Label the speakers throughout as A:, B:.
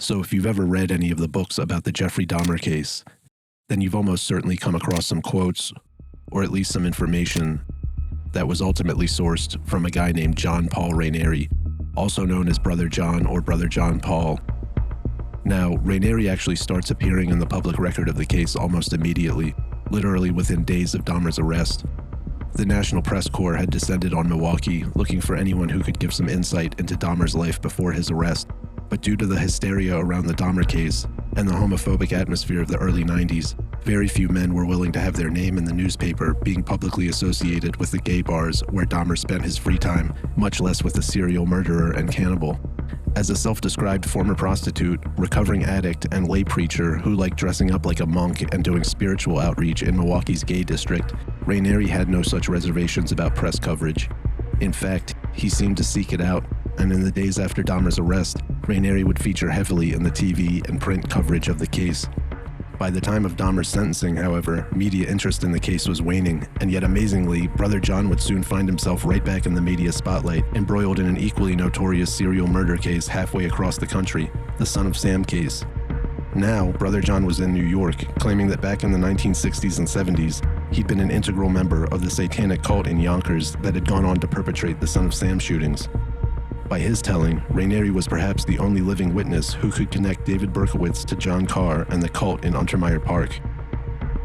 A: So if you've ever read any of the books about the Jeffrey Dahmer case, then you've almost certainly come across some quotes, or at least some information, that was ultimately sourced from a guy named John Paul Ranieri, also known as Brother John or Brother John Paul. Now, Ranieri actually starts appearing in the public record of the case almost immediately, literally within days of Dahmer's arrest. The National Press Corps had descended on Milwaukee, looking for anyone who could give some insight into Dahmer's life before his arrest. But due to the hysteria around the Dahmer case and the homophobic atmosphere of the early 90s, very few men were willing to have their name in the newspaper being publicly associated with the gay bars where Dahmer spent his free time, much less with a serial murderer and cannibal. As a self-described former prostitute, recovering addict, and lay preacher who liked dressing up like a monk and doing spiritual outreach in Milwaukee's gay district, Ranieri had no such reservations about press coverage. In fact, he seemed to seek it out, and in the days after Dahmer's arrest, Ranieri would feature heavily in the TV and print coverage of the case. By the time of Dahmer's sentencing, however, media interest in the case was waning, and yet amazingly, Brother John would soon find himself right back in the media spotlight, embroiled in an equally notorious serial murder case halfway across the country, the Son of Sam case. Now, Brother John was in New York, claiming that back in the 1960s and 70s, he'd been an integral member of the Satanic cult in Yonkers that had gone on to perpetrate the Son of Sam shootings. By his telling, Ranieri was perhaps the only living witness who could connect David Berkowitz to John Carr and the cult in Untermeyer Park.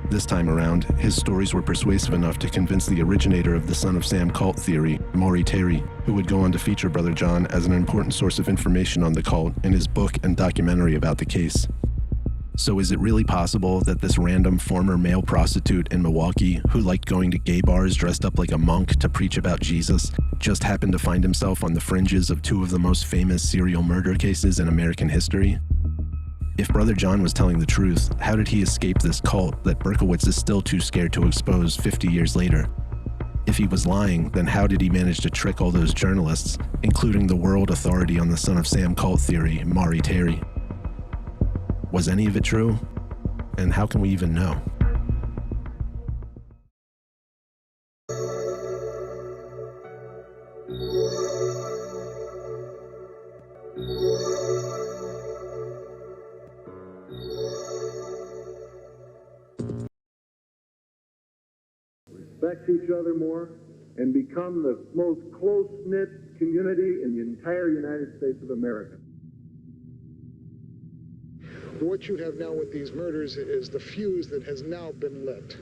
A: This time around, his stories were persuasive enough to convince the originator of the Son of Sam cult theory, Maury Terry, who would go on to feature Brother John as an important source of information on the cult in his book and documentary about the case. So is it really possible that this random former male prostitute in Milwaukee who liked going to gay bars dressed up like a monk to preach about Jesus just happened to find himself on the fringes of two of the most famous serial murder cases in American history? If Brother John was telling the truth, how did he escape this cult that Berkowitz is still too scared to expose 50 years later? If he was lying, then how did he manage to trick all those journalists, including the world authority on the Son of Sam cult theory, Maury Terry? Was any of it true? And how can we even know?
B: Respect each other more and become the most close-knit community in the entire United States of America.
C: What you have now with these murders is the fuse that has now been lit.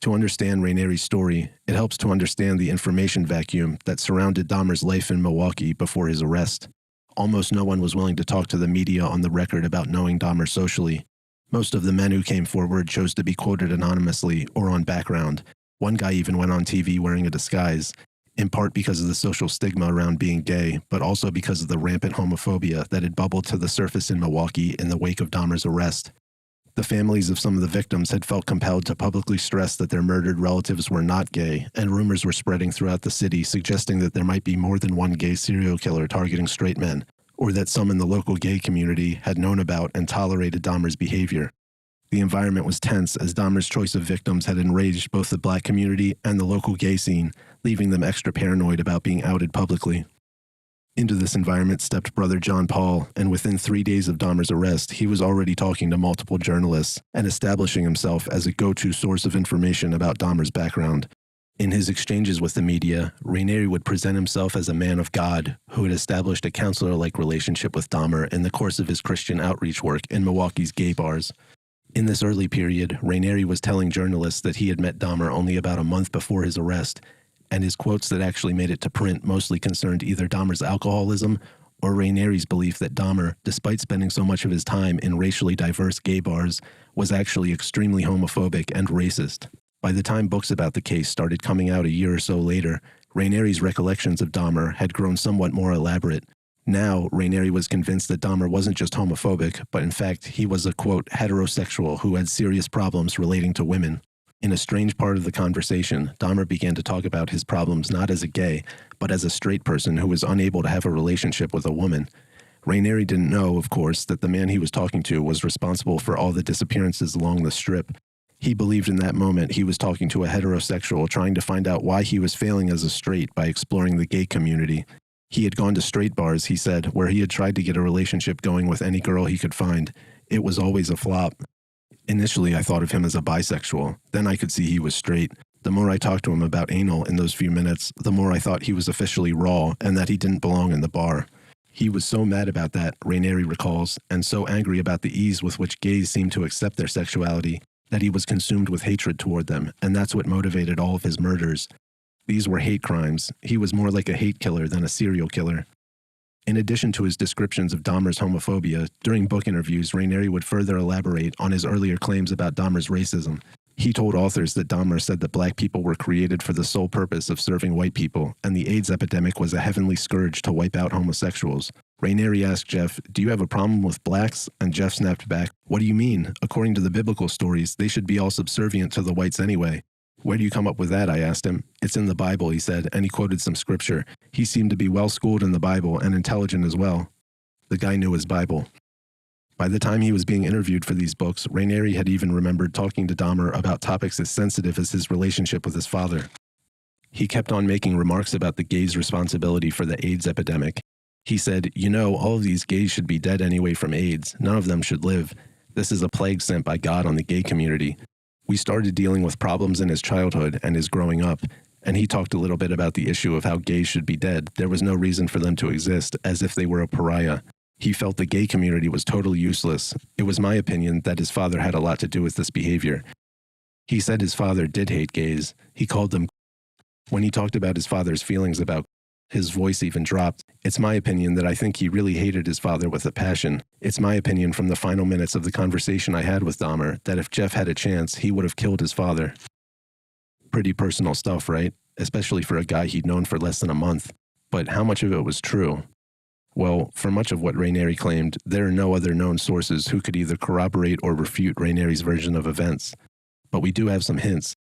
A: To understand Ranieri's story, it helps to understand the information vacuum that surrounded Dahmer's life in Milwaukee before his arrest. Almost no one was willing to talk to the media on the record about knowing Dahmer socially. Most of the men who came forward chose to be quoted anonymously or on background. One guy even went on TV wearing a disguise, in part because of the social stigma around being gay, but also because of the rampant homophobia that had bubbled to the surface in Milwaukee in the wake of Dahmer's arrest. The families of some of the victims had felt compelled to publicly stress that their murdered relatives were not gay, and rumors were spreading throughout the city suggesting that there might be more than one gay serial killer targeting straight men, or that some in the local gay community had known about and tolerated Dahmer's behavior. The environment was tense as Dahmer's choice of victims had enraged both the black community and the local gay scene, leaving them extra paranoid about being outed publicly. Into this environment stepped Brother John Paul, and within 3 days of Dahmer's arrest, he was already talking to multiple journalists and establishing himself as a go-to source of information about Dahmer's background. In his exchanges with the media, Ranieri would present himself as a man of God who had established a counselor-like relationship with Dahmer in the course of his Christian outreach work in Milwaukee's gay bars. In this early period, Ranieri was telling journalists that he had met Dahmer only about a month before his arrest, and his quotes that actually made it to print mostly concerned either Dahmer's alcoholism or Ranieri's belief that Dahmer, despite spending so much of his time in racially diverse gay bars, was actually extremely homophobic and racist. By the time books about the case started coming out a year or so later, Ranieri's recollections of Dahmer had grown somewhat more elaborate. Now, Ranieri was convinced that Dahmer wasn't just homophobic, but in fact, he was a, quote, heterosexual who had serious problems relating to women. In a strange part of the conversation, Dahmer began to talk about his problems not as a gay, but as a straight person who was unable to have a relationship with a woman. Ranieri didn't know, of course, that the man he was talking to was responsible for all the disappearances along the strip. He believed in that moment he was talking to a heterosexual trying to find out why he was failing as a straight by exploring the gay community. He had gone to straight bars, he said, where he had tried to get a relationship going with any girl he could find. It was always a flop. Initially, I thought of him as a bisexual. Then I could see he was straight. The more I talked to him about anal in those few minutes, the more I thought he was officially raw and that he didn't belong in the bar. He was so mad about that, Ranieri recalls, and so angry about the ease with which gays seemed to accept their sexuality, that he was consumed with hatred toward them, and that's what motivated all of his murders. These were hate crimes. He was more like a hate killer than a serial killer. In addition to his descriptions of Dahmer's homophobia, during book interviews, Ranieri would further elaborate on his earlier claims about Dahmer's racism. He told authors that Dahmer said that black people were created for the sole purpose of serving white people, and the AIDS epidemic was a heavenly scourge to wipe out homosexuals. Ranieri asked Jeff, "Do you have a problem with blacks?" And Jeff snapped back, "What do you mean? According to the biblical stories, they should be all subservient to the whites anyway." "Where do you come up with that?" I asked him. "It's in the Bible," he said, and he quoted some scripture. He seemed to be well-schooled in the Bible and intelligent as well. The guy knew his Bible. By the time he was being interviewed for these books, Ranieri had even remembered talking to Dahmer about topics as sensitive as his relationship with his father. He kept on making remarks about the gays' responsibility for the AIDS epidemic. He said, "You know, all of these gays should be dead anyway from AIDS. None of them should live. This is a plague sent by God on the gay community." We started dealing with problems in his childhood and his growing up, and he talked a little bit about the issue of how gays should be dead. There was no reason for them to exist, as if they were a pariah. He felt the gay community was totally useless. It was my opinion that his father had a lot to do with this behavior. He said his father did hate gays. He called them. When he talked about his father's feelings about, his voice even dropped. It's my opinion that I think he really hated his father with a passion. It's my opinion from the final minutes of the conversation I had with Dahmer that if Jeff had a chance, he would have killed his father. Pretty personal stuff, right? Especially for a guy he'd known for less than a month. But how much of it was true? Well, for much of what Ranieri claimed, there are no other known sources who could either corroborate or refute Ranieri's version of events. But we do have some hints.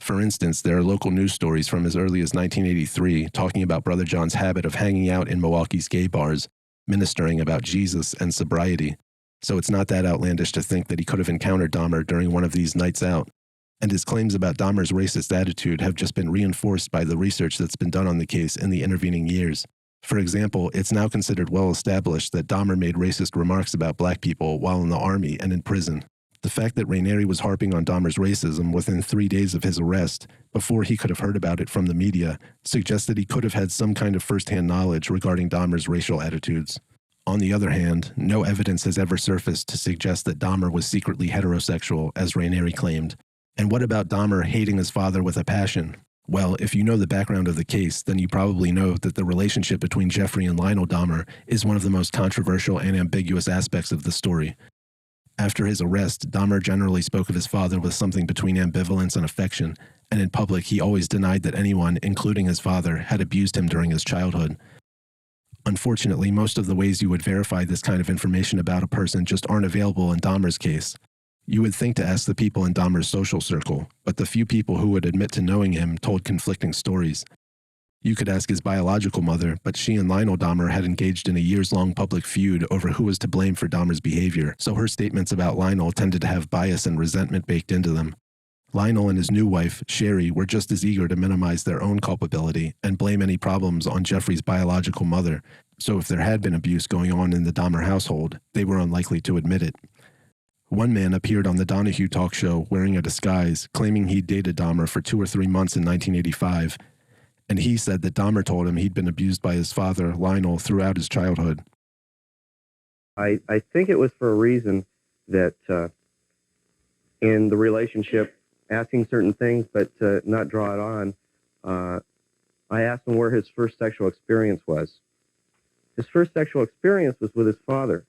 A: For instance, there are local news stories from as early as 1983 talking about Brother John's habit of hanging out in Milwaukee's gay bars, ministering about Jesus and sobriety. So it's not that outlandish to think that he could have encountered Dahmer during one of these nights out. And his claims about Dahmer's racist attitude have just been reinforced by the research that's been done on the case in the intervening years. For example, it's now considered well established that Dahmer made racist remarks about black people while in the army and in prison. The fact that Ranieri was harping on Dahmer's racism within 3 days of his arrest, before he could have heard about it from the media, suggests that he could have had some kind of first-hand knowledge regarding Dahmer's racial attitudes. On the other hand, no evidence has ever surfaced to suggest that Dahmer was secretly heterosexual, as Ranieri claimed. And what about Dahmer hating his father with a passion? Well, if you know the background of the case, then you probably know that the relationship between Jeffrey and Lionel Dahmer is one of the most controversial and ambiguous aspects of the story. After his arrest, Dahmer generally spoke of his father with something between ambivalence and affection, and in public he always denied that anyone, including his father, had abused him during his childhood. Unfortunately, most of the ways you would verify this kind of information about a person just aren't available in Dahmer's case. You would think to ask the people in Dahmer's social circle, but the few people who would admit to knowing him told conflicting stories. You could ask his biological mother, but she and Lionel Dahmer had engaged in a years-long public feud over who was to blame for Dahmer's behavior, so her statements about Lionel tended to have bias and resentment baked into them. Lionel and his new wife, Sherry, were just as eager to minimize their own culpability and blame any problems on Jeffrey's biological mother, so if there had been abuse going on in the Dahmer household, they were unlikely to admit it. One man appeared on the Donahue talk show wearing a disguise, claiming he'd dated Dahmer for 2 or 3 months in 1985, and he said that Dahmer told him he'd been abused by his father, Lionel, throughout his childhood.
D: I think it was for a reason that in the relationship, asking certain things but not draw it on, I asked him where his first sexual experience was. His first sexual experience was with his father.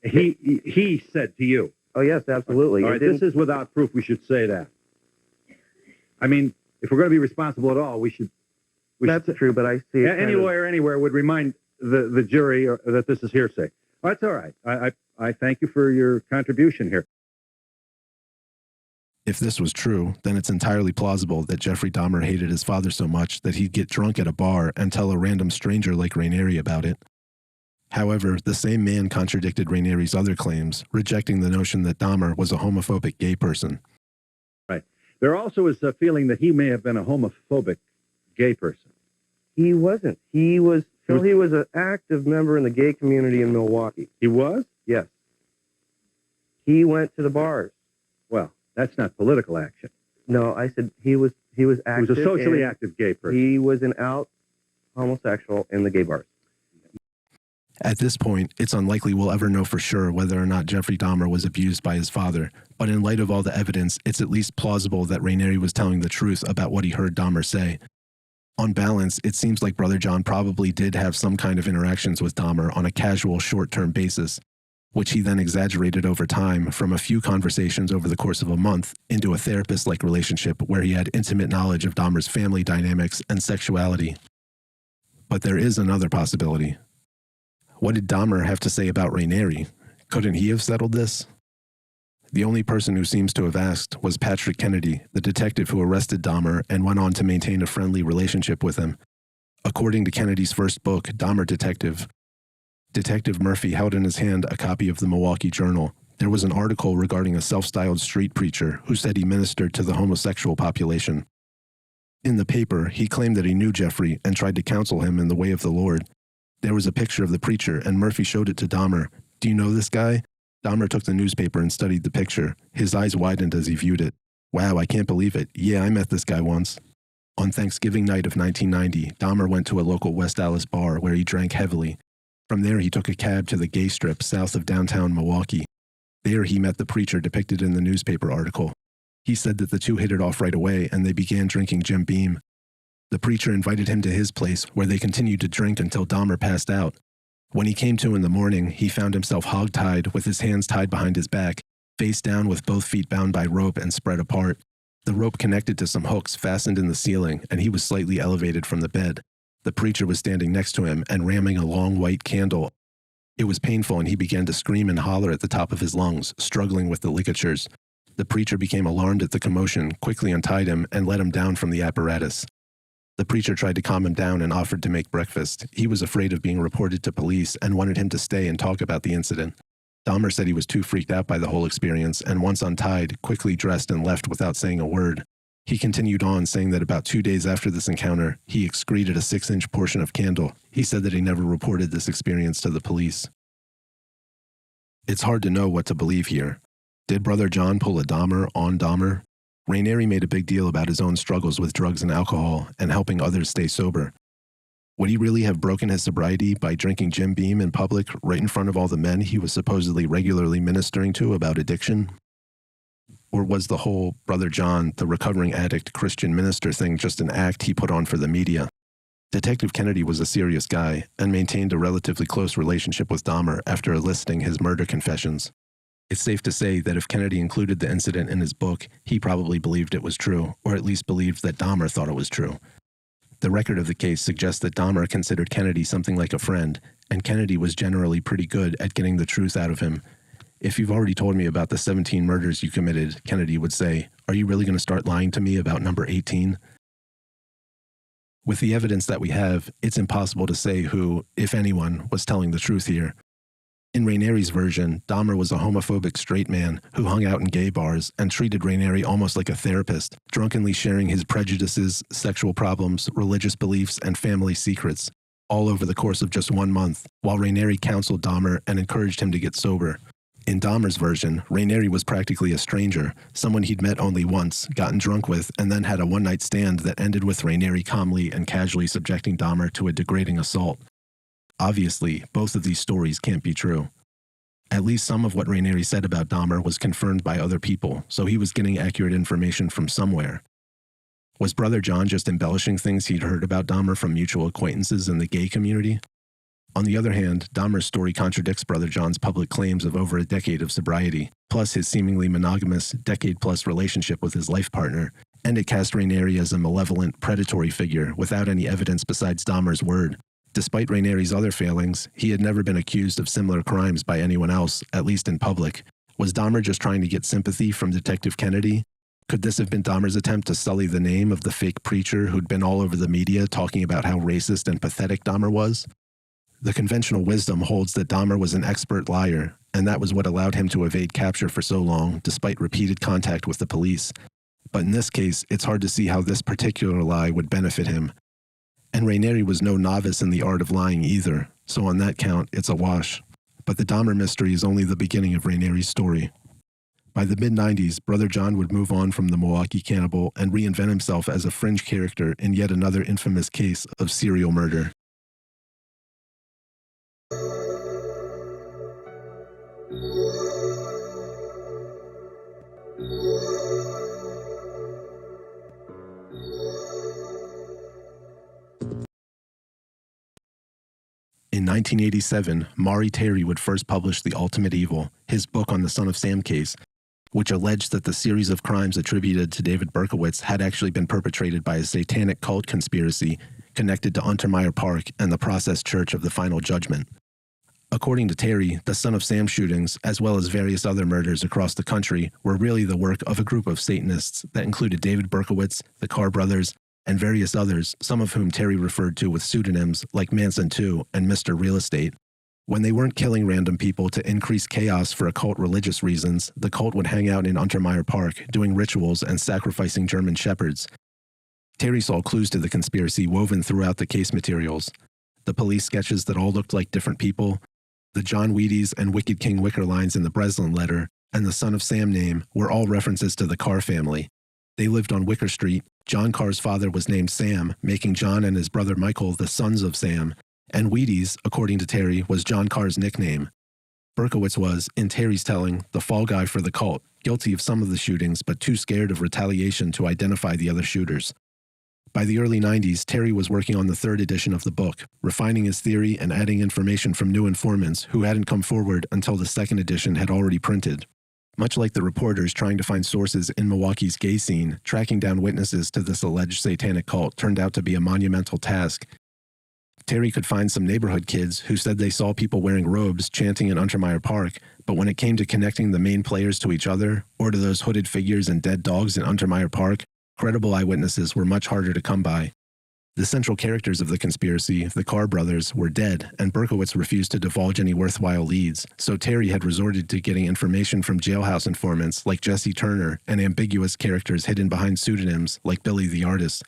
E: He said to you.
D: Oh, yes, absolutely.
E: All right, this is without proof. We should say that. I mean, if we're going to be responsible at all, we should.
D: That's true, but I see it.
E: Any lawyer anywhere would remind the jury that this is hearsay. Oh, that's all right. I thank you for your contribution here.
A: If this was true, then it's entirely plausible that Jeffrey Dahmer hated his father so much that he'd get drunk at a bar and tell a random stranger like Ranieri about it. However, the same man contradicted Ranieri's other claims, rejecting the notion that Dahmer was a homophobic gay person.
E: Right. There also is a feeling that he may have been a homophobic gay person.
D: He wasn't. He was an active member in the gay community in Milwaukee.
E: He was?
D: Yes. He went to the bars.
E: Well, that's not political action.
D: No, I said he was active.
E: He was a socially active gay person.
D: He was an out homosexual in the gay bars.
A: At this point, it's unlikely we'll ever know for sure whether or not Jeffrey Dahmer was abused by his father, but in light of all the evidence, it's at least plausible that Ranieri was telling the truth about what he heard Dahmer say. On balance, it seems like Brother John probably did have some kind of interactions with Dahmer on a casual, short-term basis, which he then exaggerated over time from a few conversations over the course of a month into a therapist-like relationship where he had intimate knowledge of Dahmer's family dynamics and sexuality. But there is another possibility. What did Dahmer have to say about Ranieri? Couldn't he have settled this? The only person who seems to have asked was Patrick Kennedy, the detective who arrested Dahmer and went on to maintain a friendly relationship with him. According to Kennedy's first book, Dahmer Detective, Detective Murphy held in his hand a copy of the Milwaukee Journal. There was an article regarding a self-styled street preacher who said he ministered to the homosexual population. In the paper, he claimed that he knew Jeffrey and tried to counsel him in the way of the Lord. There was a picture of the preacher, and Murphy showed it to Dahmer. "Do you know this guy?" Dahmer took the newspaper and studied the picture. His eyes widened as he viewed it. "Wow, I can't believe it. Yeah, I met this guy once." On Thanksgiving night of 1990, Dahmer went to a local West Dallas bar where he drank heavily. From there, he took a cab to the gay strip south of downtown Milwaukee. There, he met the preacher depicted in the newspaper article. He said that the two hit it off right away, and they began drinking Jim Beam. The preacher invited him to his place, where they continued to drink until Dahmer passed out. When he came to in the morning, he found himself hog-tied with his hands tied behind his back, face down with both feet bound by rope and spread apart. The rope connected to some hooks fastened in the ceiling, and he was slightly elevated from the bed. The preacher was standing next to him and ramming a long white candle. It was painful, and he began to scream and holler at the top of his lungs, struggling with the ligatures. The preacher became alarmed at the commotion, quickly untied him, and let him down from the apparatus. The preacher tried to calm him down and offered to make breakfast. He was afraid of being reported to police and wanted him to stay and talk about the incident. Dahmer said he was too freaked out by the whole experience and, once untied, quickly dressed and left without saying a word. He continued on, saying that about 2 days after this encounter, he excreted a 6-inch portion of candle. He said that he never reported this experience to the police. It's hard to know what to believe here. Did Brother John pull a Dahmer on Dahmer? Ranieri made a big deal about his own struggles with drugs and alcohol and helping others stay sober. Would he really have broken his sobriety by drinking Jim Beam in public right in front of all the men he was supposedly regularly ministering to about addiction? Or was the whole Brother John, the recovering addict Christian minister thing just an act he put on for the media? Detective Kennedy was a serious guy and maintained a relatively close relationship with Dahmer after eliciting his murder confessions. It's safe to say that if Kennedy included the incident in his book, he probably believed it was true, or at least believed that Dahmer thought it was true. The record of the case suggests that Dahmer considered Kennedy something like a friend, and Kennedy was generally pretty good at getting the truth out of him. "If you've already told me about the 17 murders you committed," Kennedy would say, "are you really going to start lying to me about number 18? With the evidence that we have, it's impossible to say who, if anyone, was telling the truth here. In Ranieri's version, Dahmer was a homophobic straight man who hung out in gay bars and treated Ranieri almost like a therapist, drunkenly sharing his prejudices, sexual problems, religious beliefs, and family secrets, all over the course of just 1 month, while Ranieri counseled Dahmer and encouraged him to get sober. In Dahmer's version, Ranieri was practically a stranger, someone he'd met only once, gotten drunk with, and then had a one-night stand that ended with Ranieri calmly and casually subjecting Dahmer to a degrading assault. Obviously, both of these stories can't be true. At least some of what Ranieri said about Dahmer was confirmed by other people, so he was getting accurate information from somewhere. Was Brother John just embellishing things he'd heard about Dahmer from mutual acquaintances in the gay community? On the other hand, Dahmer's story contradicts Brother John's public claims of over a decade of sobriety, plus his seemingly monogamous, decade-plus relationship with his life partner, and it cast Ranieri as a malevolent, predatory figure without any evidence besides Dahmer's word. Despite Ranieri's other failings, he had never been accused of similar crimes by anyone else, at least in public. Was Dahmer just trying to get sympathy from Detective Kennedy? Could this have been Dahmer's attempt to sully the name of the fake preacher who'd been all over the media talking about how racist and pathetic Dahmer was? The conventional wisdom holds that Dahmer was an expert liar, and that was what allowed him to evade capture for so long, despite repeated contact with the police. But in this case, it's hard to see how this particular lie would benefit him. And Ranieri was no novice in the art of lying either, so on that count, it's a wash. But the Dahmer mystery is only the beginning of Ranieri's story. By the mid-90s, Brother John would move on from the Milwaukee cannibal and reinvent himself as a fringe character in yet another infamous case of serial murder. In 1987, Maury Terry would first publish The Ultimate Evil, his book on the Son of Sam case, which alleged that the series of crimes attributed to David Berkowitz had actually been perpetrated by a satanic cult conspiracy connected to Untermeyer Park and the Process Church of the Final Judgment. According to Terry, the Son of Sam shootings, as well as various other murders across the country, were really the work of a group of Satanists that included David Berkowitz, the Carr brothers, and various others, some of whom Terry referred to with pseudonyms like Manson II and Mr. Real Estate. When they weren't killing random people to increase chaos for occult religious reasons, the cult would hang out in Untermeyer Park, doing rituals and sacrificing German shepherds. Terry saw clues to the conspiracy woven throughout the case materials. The police sketches that all looked like different people, the John Wheaties and Wicked King Wicker lines in the Breslin letter, and the Son of Sam name were all references to the Carr family. They lived on Wicker Street. John Carr's father was named Sam, making John and his brother Michael the sons of Sam, and Wheaties, according to Terry, was John Carr's nickname. Berkowitz was, in Terry's telling, the fall guy for the cult, guilty of some of the shootings but too scared of retaliation to identify the other shooters. By the early 90s, Terry was working on the third edition of the book, refining his theory and adding information from new informants who hadn't come forward until the second edition had already printed. Much like the reporters trying to find sources in Milwaukee's gay scene, tracking down witnesses to this alleged satanic cult turned out to be a monumental task. Terry could find some neighborhood kids who said they saw people wearing robes chanting in Untermeyer Park, but when it came to connecting the main players to each other, or to those hooded figures and dead dogs in Untermeyer Park, credible eyewitnesses were much harder to come by. The central characters of the conspiracy, the Carr brothers, were dead, and Berkowitz refused to divulge any worthwhile leads, so Terry had resorted to getting information from jailhouse informants like Jesse Turner and ambiguous characters hidden behind pseudonyms like Billy the Artist.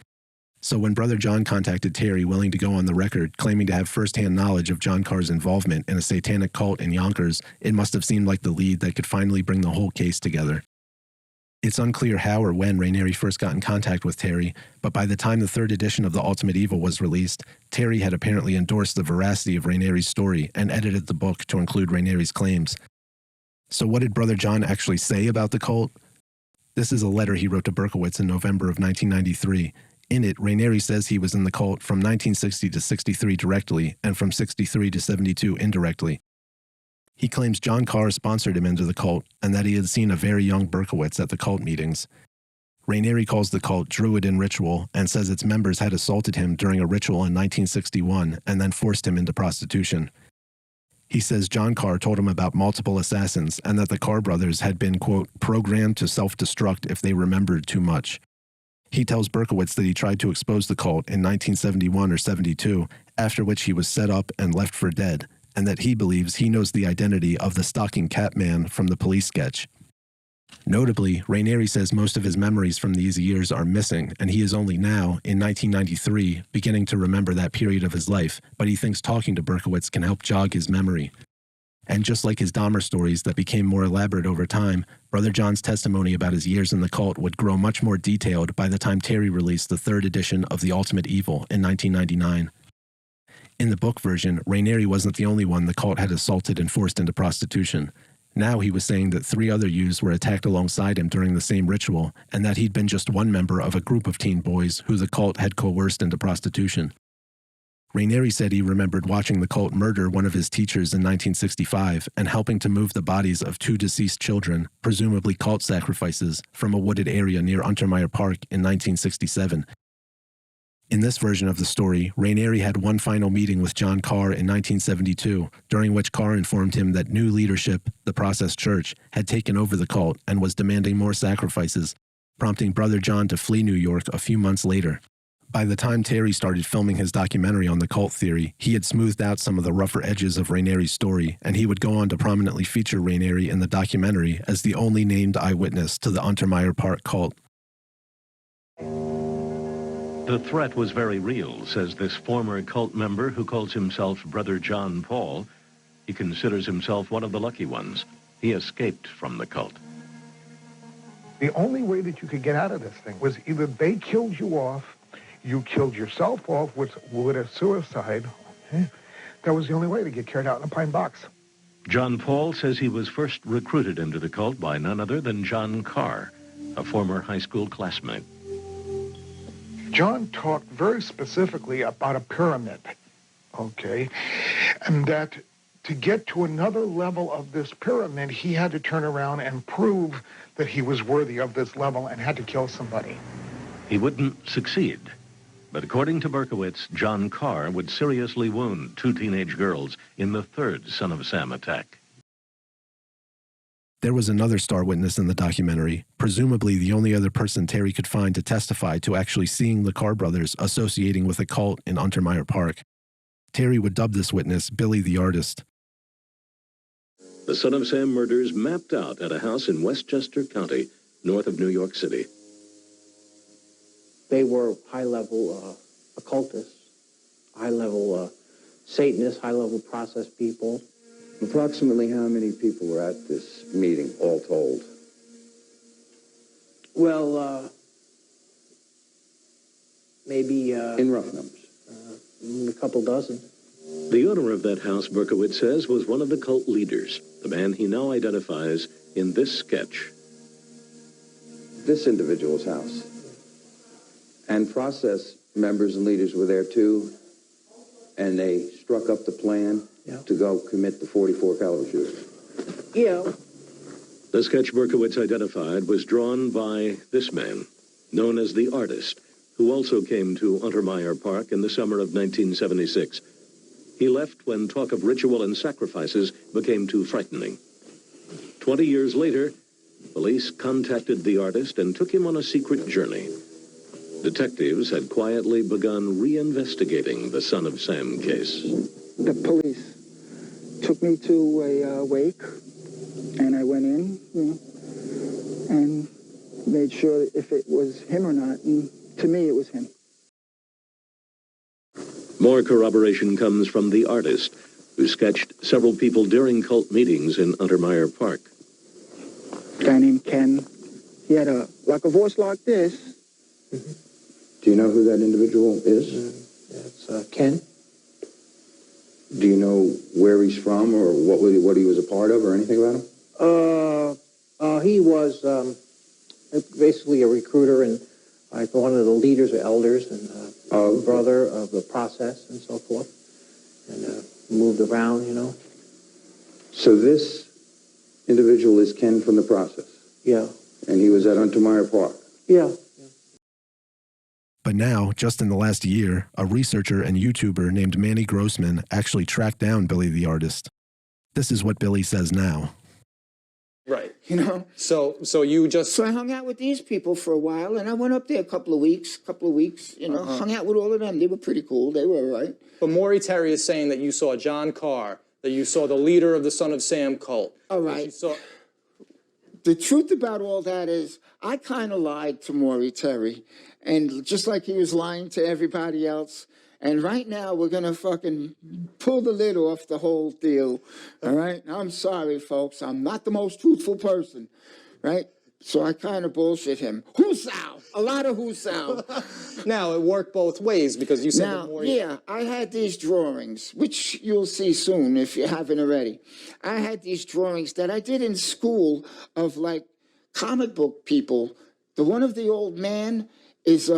A: So when Brother John contacted Terry willing to go on the record claiming to have firsthand knowledge of John Carr's involvement in a satanic cult in Yonkers, it must have seemed like the lead that could finally bring the whole case together. It's unclear how or when Ranieri first got in contact with Terry, but by the time the third edition of The Ultimate Evil was released, Terry had apparently endorsed the veracity of Ranieri's story and edited the book to include Ranieri's claims. So what did Brother John actually say about the cult? This is a letter he wrote to Berkowitz in November of 1993. In it, Ranieri says he was in the cult from 1960 to 63 directly and from 63 to 72 indirectly. He claims John Carr sponsored him into the cult and that he had seen a very young Berkowitz at the cult meetings. Ranieri calls the cult Druid in Ritual and says its members had assaulted him during a ritual in 1961 and then forced him into prostitution. He says John Carr told him about multiple assassins and that the Carr brothers had been, quote, programmed to self-destruct if they remembered too much. He tells Berkowitz that he tried to expose the cult in 1971 or 72, after which he was set up and left for dead, and that he believes he knows the identity of the stocking cap man from the police sketch. Notably, Ranieri says most of his memories from these years are missing, and he is only now, in 1993, beginning to remember that period of his life, but he thinks talking to Berkowitz can help jog his memory. And just like his Dahmer stories that became more elaborate over time, Brother John's testimony about his years in the cult would grow much more detailed by the time Terry released the third edition of The Ultimate Evil in 1999. In the book version, Ranieri wasn't the only one the cult had assaulted and forced into prostitution. Now he was saying that 3 other youths were attacked alongside him during the same ritual, and that he'd been just one member of a group of teen boys who the cult had coerced into prostitution. Ranieri said he remembered watching the cult murder one of his teachers in 1965 and helping to move the bodies of 2 deceased children, presumably cult sacrifices, from a wooded area near Untermeyer Park in 1967. In this version of the story, Ranieri had one final meeting with John Carr in 1972, during which Carr informed him that new leadership, the Process Church, had taken over the cult and was demanding more sacrifices, prompting Brother John to flee New York a few months later. By the time Terry started filming his documentary on the cult theory, he had smoothed out some of the rougher edges of Ranieri's story, and he would go on to prominently feature Ranieri in the documentary as the only named eyewitness to the Untermeyer Park cult.
F: The threat was very real, says this former cult member who calls himself Brother John Paul. He considers himself one of the lucky ones. He escaped from the cult.
C: The only way that you could get out of this thing was either they killed you off, you killed yourself off with a suicide. That was the only way to get carried out in a pine box.
F: John Paul says he was first recruited into the cult by none other than John Carr, a former high school classmate.
C: John talked very specifically about a pyramid, okay? And that to get to another level of this pyramid, he had to turn around and prove that he was worthy of this level and had to kill somebody.
F: He wouldn't succeed. But according to Berkowitz, John Carr would seriously wound 2 teenage girls in the third Son of Sam attack.
A: There was another star witness in the documentary, presumably the only other person Terry could find to testify to actually seeing the Carr brothers associating with a cult in Untermeyer Park. Terry would dub this witness Billy the Artist.
G: The Son of Sam murders mapped out at a house in Westchester County, north of New York City.
H: They were high-level occultists, high-level Satanists, high-level process people.
B: Approximately how many people were at this meeting, all told?
H: Well, maybe...
B: in rough numbers.
H: A couple dozen.
G: The owner of that house, Berkowitz says, was one of the cult leaders, the man he now identifies in this sketch.
B: This individual's house. And process members and leaders were there too, and they struck up the plan to go commit the .44 caliber shooting.
H: Yeah.
G: The sketch Berkowitz identified was drawn by this man, known as the Artist, who also came to Untermeyer Park in the summer of 1976. He left when talk of ritual and sacrifices became too frightening. 20 years later, police contacted the Artist and took him on a secret journey. Detectives had quietly begun reinvestigating the Son of Sam case.
I: The police took me to a wake, and I went in, and made sure if it was him or not, and to me it was him.
G: More corroboration comes from the Artist, who sketched several people during cult meetings in Untermeyer Park.
I: A guy named Ken, he had a voice like this.
B: Do you know who that individual is?
H: It's Ken.
B: Do you know where he's from or what he was a part of or anything about him?
H: He was basically a recruiter and like one of the leaders or elders and brother of the process and so forth. And moved around,
B: So this individual is Ken from the process?
H: Yeah.
B: And he was at Untermeyer Park?
H: Yeah.
A: But now, just in the last year, a researcher and YouTuber named Manny Grossman actually tracked down Billy the Artist. This is what Billy says now.
J: Right.
K: So
J: you just...
K: So I hung out with these people for a while, and I went up there a couple of weeks, hung out with all of them. They were pretty cool. They were all right.
J: But Maury Terry is saying that you saw John Carr, that you saw the leader of the Son of Sam cult.
K: All right. The truth about all that is I kind of lied to Maury Terry, and just like he was lying to everybody else. And right now, we're going to fucking pull the lid off the whole deal, all right? I'm sorry, folks. I'm not the most truthful person, right? So I kind of bullshit him. Whoosao! A lot of whoosao.
J: Now, it worked both ways because you said that Maury...
K: Yeah, I had these drawings, which you'll see soon if you haven't already. I had these drawings that I did in school of, like, comic book people. The one of the old man is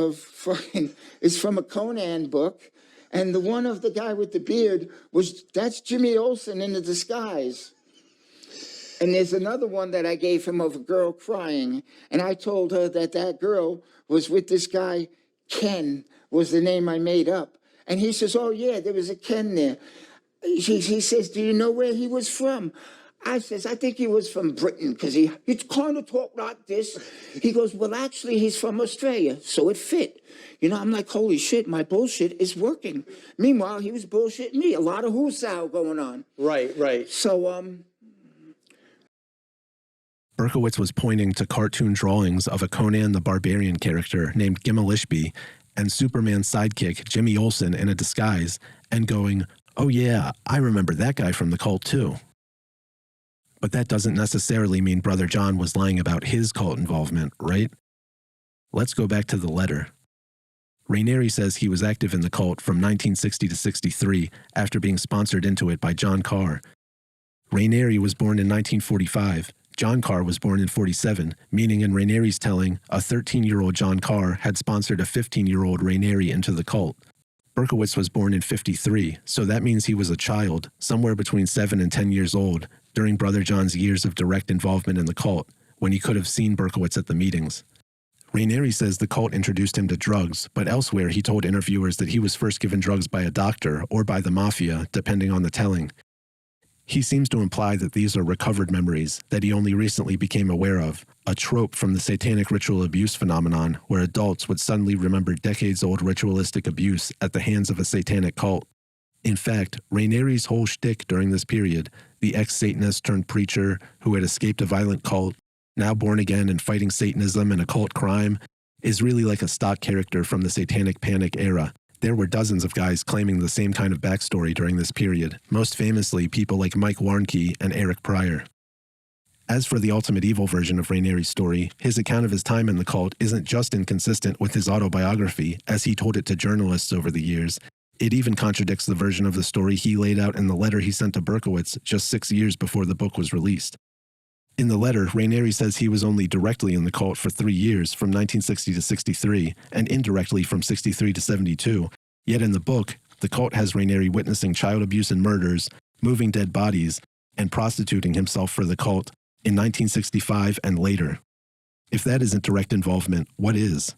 K: from a Conan book, and the one of the guy with the beard that's Jimmy Olsen in the disguise. And there's another one that I gave him of a girl crying, and I told her that girl was with this guy, Ken was the name I made up. And he says, oh yeah, there was a Ken there. He says, do you know where he was from? I says, I think he was from Britain, because he kind of talked like this. He goes, well, actually, he's from Australia, so it fit. I'm like, holy shit, my bullshit is working. Meanwhile, he was bullshitting me. A lot of whoosao going on.
J: Right.
K: So,
A: Berkowitz was pointing to cartoon drawings of a Conan the Barbarian character named Gimelishby and Superman's sidekick, Jimmy Olsen, in a disguise, and going, "Oh yeah, I remember that guy from the cult too." But that doesn't necessarily mean Brother John was lying about his cult involvement, right? Let's go back to the letter. Ranieri says he was active in the cult from 1960 to 63 after being sponsored into it by John Carr. Ranieri was born in 1945. John Carr was born in 47, meaning in Ranieri's telling, a 13-year-old John Carr had sponsored a 15-year-old Ranieri into the cult. Berkowitz was born in 53, so that means he was a child, somewhere between 7 and 10 years old, during Brother John's years of direct involvement in the cult, when he could have seen Berkowitz at the meetings. Ranieri says the cult introduced him to drugs, but elsewhere he told interviewers that he was first given drugs by a doctor or by the mafia, depending on the telling. He seems to imply that these are recovered memories that he only recently became aware of, a trope from the satanic ritual abuse phenomenon where adults would suddenly remember decades-old ritualistic abuse at the hands of a satanic cult. In fact, Ranieri's whole shtick during this period, the ex-Satanist turned preacher who had escaped a violent cult, now born again and fighting Satanism and occult crime, is really like a stock character from the Satanic Panic era. There were dozens of guys claiming the same kind of backstory during this period, most famously people like Mike Warnke and Eric Pryor. As for the Ultimate Evil version of Ranieri's story, his account of his time in the cult isn't just inconsistent with his autobiography, as he told it to journalists over the years. It even contradicts the version of the story he laid out in the letter he sent to Berkowitz just 6 years before the book was released. In the letter, Ranieri says he was only directly in the cult for 3 years, from 1960 to 63, and indirectly from 63 to 72. Yet in the book, the cult has Ranieri witnessing child abuse and murders, moving dead bodies, and prostituting himself for the cult in 1965 and later. If that isn't direct involvement, what is?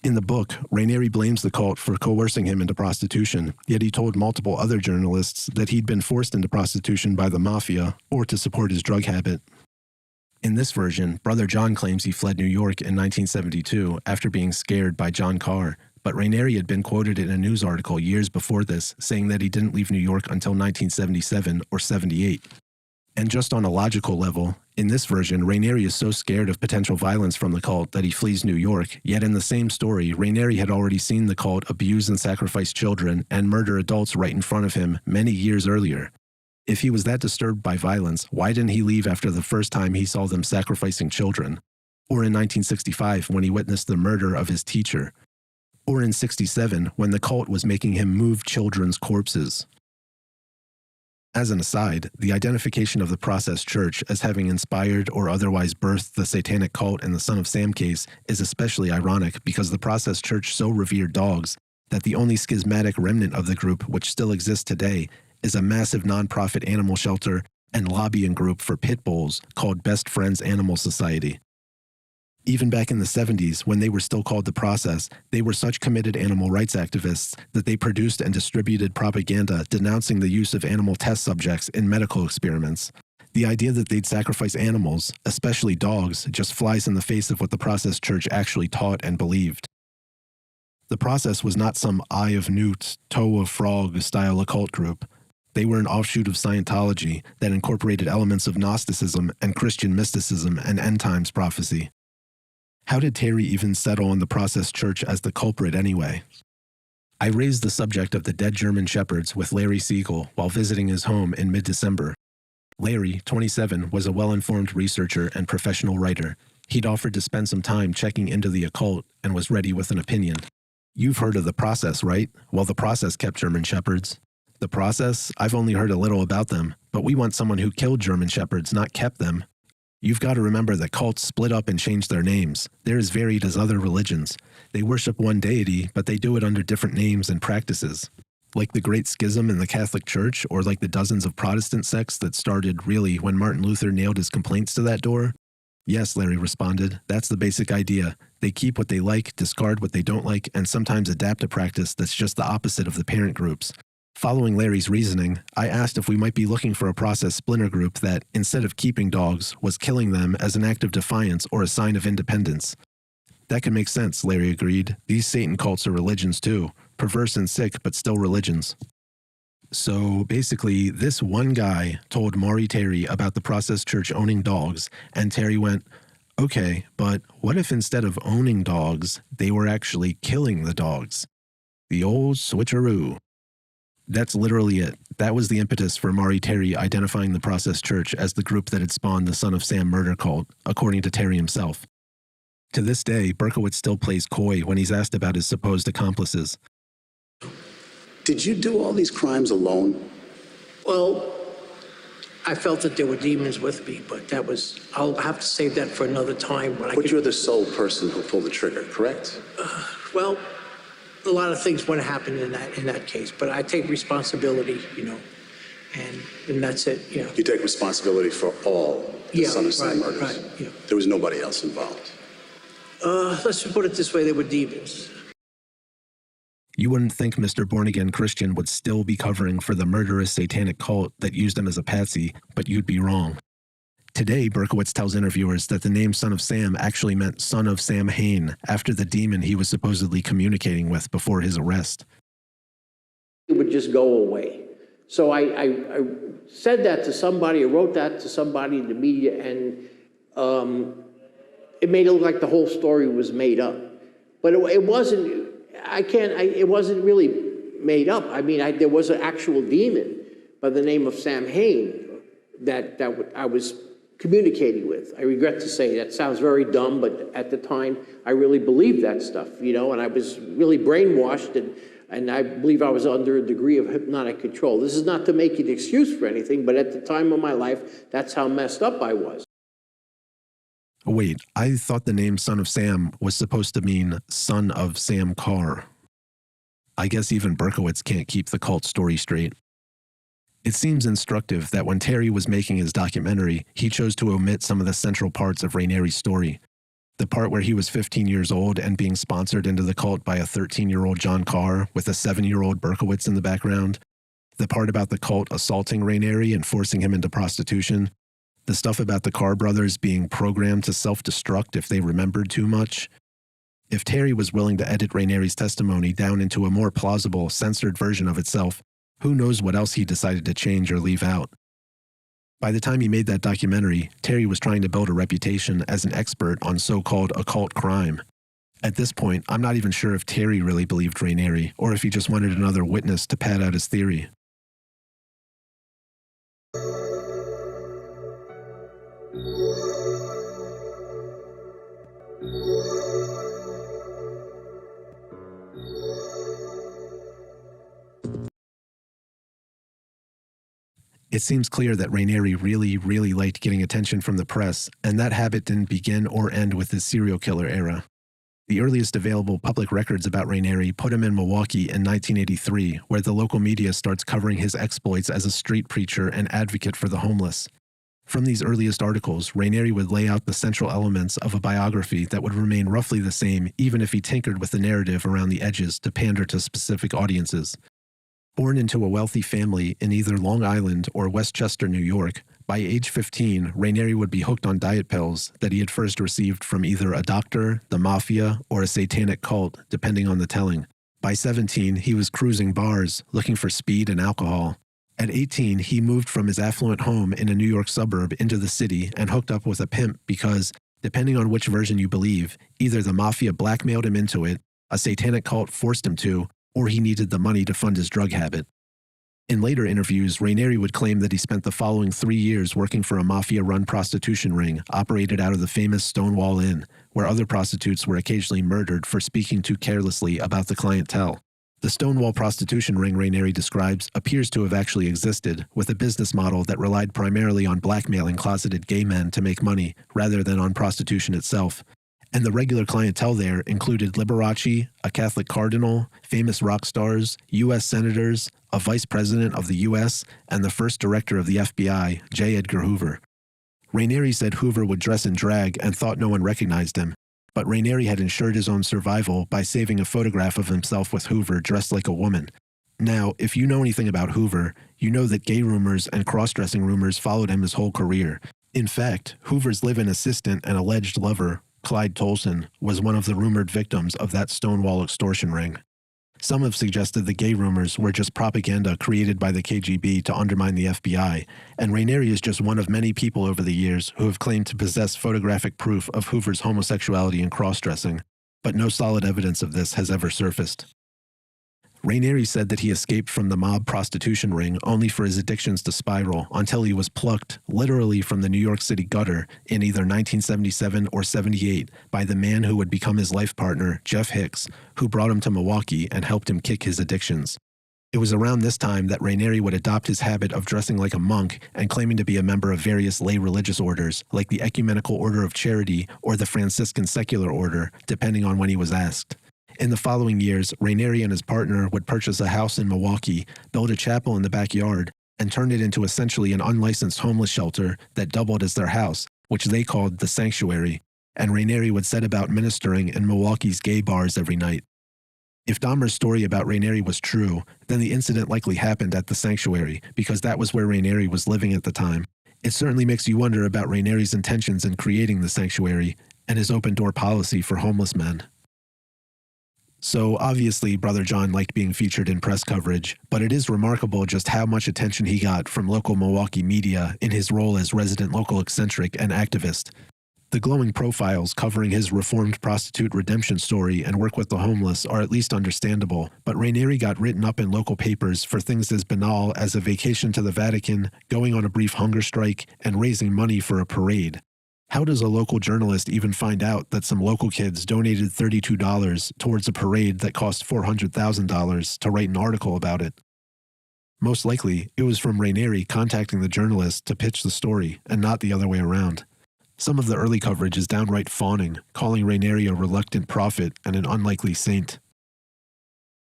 A: In the book, Ranieri blames the cult for coercing him into prostitution, yet he told multiple other journalists that he'd been forced into prostitution by the mafia or to support his drug habit. In this version, Brother John claims he fled New York in 1972 after being scared by John Carr, but Ranieri had been quoted in a news article years before this saying that he didn't leave New York until 1977 or 78. And just on a logical level, in this version, Ranieri is so scared of potential violence from the cult that he flees New York, yet in the same story, Ranieri had already seen the cult abuse and sacrifice children and murder adults right in front of him many years earlier. If he was that disturbed by violence, why didn't he leave after the first time he saw them sacrificing children? Or in 1965 when he witnessed the murder of his teacher? Or in 67 when the cult was making him move children's corpses? As an aside, the identification of the Process Church as having inspired or otherwise birthed the satanic cult in the Son of Sam case is especially ironic because the Process Church so revered dogs that the only schismatic remnant of the group which still exists today is a massive nonprofit animal shelter and lobbying group for pit bulls called Best Friends Animal Society. Even back in the 70s, when they were still called The Process, they were such committed animal rights activists that they produced and distributed propaganda denouncing the use of animal test subjects in medical experiments. The idea that they'd sacrifice animals, especially dogs, just flies in the face of what the Process Church actually taught and believed. The Process was not some Eye of Newt, Toe of Frog style occult group. They were an offshoot of Scientology that incorporated elements of Gnosticism and Christian mysticism and end times prophecy. How did Terry even settle on the Process Church as the culprit anyway? I raised the subject of the dead German shepherds with Larry Siegel while visiting his home in mid-December. Larry, 27, was a well-informed researcher and professional writer. He'd offered to spend some time checking into the occult and was ready with an opinion. You've heard of the Process, right? Well, the Process kept German shepherds. The Process? I've only heard a little about them, but we want someone who killed German shepherds, not kept them. You've got to remember that cults split up and change their names. They're as varied as other religions. They worship one deity, but they do it under different names and practices. Like the Great Schism in the Catholic Church, or like the dozens of Protestant sects that started really when Martin Luther nailed his complaints to that door? Yes, Larry responded. That's the basic idea. They keep what they like, discard what they don't like, and sometimes adapt a practice that's just the opposite of the parent groups. Following Larry's reasoning, I asked if we might be looking for a Process splinter group that, instead of keeping dogs, was killing them as an act of defiance or a sign of independence. That could make sense, Larry agreed. These Satan cults are religions too. Perverse and sick, but still religions. So basically, this one guy told Maury Terry about the Process Church owning dogs, and Terry went, Okay, but what if instead of owning dogs, they were actually killing the dogs? The old switcheroo. That's literally it. That was the impetus for Maury Terry identifying the Process Church as the group that had spawned the Son of Sam murder cult, according to Terry himself. To this day, Berkowitz still plays coy when he's asked about his supposed accomplices.
L: Did you do all these crimes alone?
H: Well, I felt that there were demons with me, but I'll have to save that for another time.
L: But you're the sole person who pulled the trigger, correct?
H: Well, a lot of things would have happened in that case, but I take responsibility, and that's it,
L: You take responsibility for all the Son of Sam murders.
H: Right, yeah.
L: There was nobody else involved.
H: Let's just put it this way, they were demons.
A: You wouldn't think Mr. Born-Again Christian would still be covering for the murderous satanic cult that used him as a patsy, but you'd be wrong. Today, Berkowitz tells interviewers that the name Son of Sam actually meant Son of Sam Hain, after the demon he was supposedly communicating with before his arrest.
H: It would just go away. So I said that to somebody, I wrote that to somebody in the media, and it made it look like the whole story was made up. But it wasn't. It wasn't really made up. I mean, there was an actual demon by the name of Sam Hain that I was communicating with. I regret to say that sounds very dumb, but at the time I really believed that stuff, and I was really brainwashed, and I believe I was under a degree of hypnotic control. This is not to make an excuse for anything, but at the time of my life, that's how messed up I was.
A: Wait, I thought the name Son of Sam was supposed to mean son of Sam Carr. I guess even Berkowitz can't keep the cult story straight. It seems instructive that when Terry was making his documentary, he chose to omit some of the central parts of Ranieri's story. The part where he was 15 years old and being sponsored into the cult by a 13-year-old John Carr with a 7-year-old Berkowitz in the background. The part about the cult assaulting Ranieri and forcing him into prostitution. The stuff about the Carr brothers being programmed to self-destruct if they remembered too much. If Terry was willing to edit Ranieri's testimony down into a more plausible, censored version of itself, who knows what else he decided to change or leave out. By the time he made that documentary, Terry was trying to build a reputation as an expert on so-called occult crime. At this point, I'm not even sure if Terry really believed Ranieri, or if he just wanted another witness to pad out his theory. It seems clear that Ranieri really liked getting attention from the press, and that habit didn't begin or end with his serial killer era. The earliest available public records about Ranieri put him in Milwaukee in 1983, where the local media starts covering his exploits as a street preacher and advocate for the homeless. From these earliest articles, Ranieri would lay out the central elements of a biography that would remain roughly the same even if he tinkered with the narrative around the edges to pander to specific audiences. Born into a wealthy family in either Long Island or Westchester, New York, by age 15, Ranieri would be hooked on diet pills that he had first received from either a doctor, the mafia, or a satanic cult, depending on the telling. By 17, he was cruising bars, looking for speed and alcohol. At 18, he moved from his affluent home in a New York suburb into the city and hooked up with a pimp because, depending on which version you believe, either the mafia blackmailed him into it, a satanic cult forced him to, or he needed the money to fund his drug habit. In later interviews, Ranieri would claim that he spent the following 3 years working for a mafia-run prostitution ring operated out of the famous Stonewall Inn, where other prostitutes were occasionally murdered for speaking too carelessly about the clientele. The Stonewall prostitution ring Ranieri describes appears to have actually existed, with a business model that relied primarily on blackmailing closeted gay men to make money, rather than on prostitution itself. And the regular clientele there included Liberace, a Catholic cardinal, famous rock stars, U.S. senators, a vice president of the U.S., and the first director of the FBI, J. Edgar Hoover. Ranieri said Hoover would dress in drag and thought no one recognized him, but Ranieri had ensured his own survival by saving a photograph of himself with Hoover dressed like a woman. Now, if you know anything about Hoover, you know that gay rumors and cross-dressing rumors followed him his whole career. In fact, Hoover's live-in assistant and alleged lover, Clyde Tolson, was one of the rumored victims of that Stonewall extortion ring. Some have suggested the gay rumors were just propaganda created by the KGB to undermine the FBI, and Ranieri is just one of many people over the years who have claimed to possess photographic proof of Hoover's homosexuality and cross-dressing, but no solid evidence of this has ever surfaced. Ranieri said that he escaped from the mob prostitution ring only for his addictions to spiral until he was plucked, literally from the New York City gutter, in either 1977 or 78 by the man who would become his life partner, Jeff Hicks, who brought him to Milwaukee and helped him kick his addictions. It was around this time that Ranieri would adopt his habit of dressing like a monk and claiming to be a member of various lay religious orders, like the Ecumenical Order of Charity or the Franciscan Secular Order, depending on when he was asked. In the following years, Ranieri and his partner would purchase a house in Milwaukee, build a chapel in the backyard, and turn it into essentially an unlicensed homeless shelter that doubled as their house, which they called the Sanctuary, and Ranieri would set about ministering in Milwaukee's gay bars every night. If Dahmer's story about Ranieri was true, then the incident likely happened at the Sanctuary, because that was where Ranieri was living at the time. It certainly makes you wonder about Ranieri's intentions in creating the Sanctuary and his open-door policy for homeless men. So obviously, Brother John liked being featured in press coverage, but it is remarkable just how much attention he got from local Milwaukee media in his role as resident local eccentric and activist. The glowing profiles covering his reformed prostitute redemption story and work with the homeless are at least understandable, but Ranieri got written up in local papers for things as banal as a vacation to the Vatican, going on a brief hunger strike, and raising money for a parade. How does a local journalist even find out that some local kids donated $32 towards a parade that cost $400,000 to write an article about it? Most likely, it was from Ranieri contacting the journalist to pitch the story, and not the other way around. Some of the early coverage is downright fawning, calling Ranieri a reluctant prophet and an unlikely saint.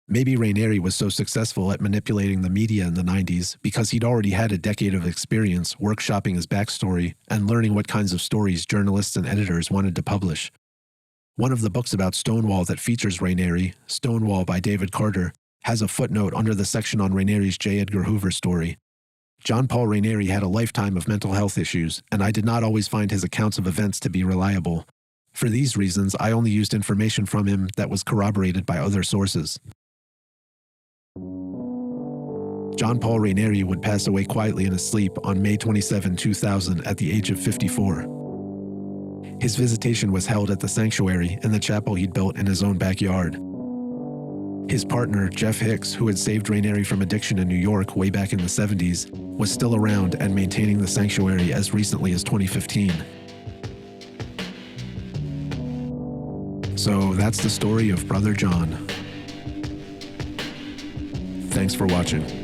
A: Maybe Ranieri was so successful at manipulating the media in the 90s because he'd already had a decade of experience workshopping his backstory and learning what kinds of stories journalists and editors wanted to publish. One of the books about Stonewall that features Ranieri, Stonewall by David Carter, has a footnote under the section on Ranieri's J. Edgar Hoover story. John Paul Ranieri had a lifetime of mental health issues, and I did not always find his accounts of events to be reliable. For these reasons, I only used information from him that was corroborated by other sources. John Paul Ranieri would pass away quietly in his sleep on May 27, 2000 at the age of 54. His visitation was held at the Sanctuary in the chapel he'd built in his own backyard. His partner, Jeff Hicks, who had saved Ranieri from addiction in New York way back in the 70s, was still around and maintaining the Sanctuary as recently as 2015. So that's the story of Brother John. Thanks for watching.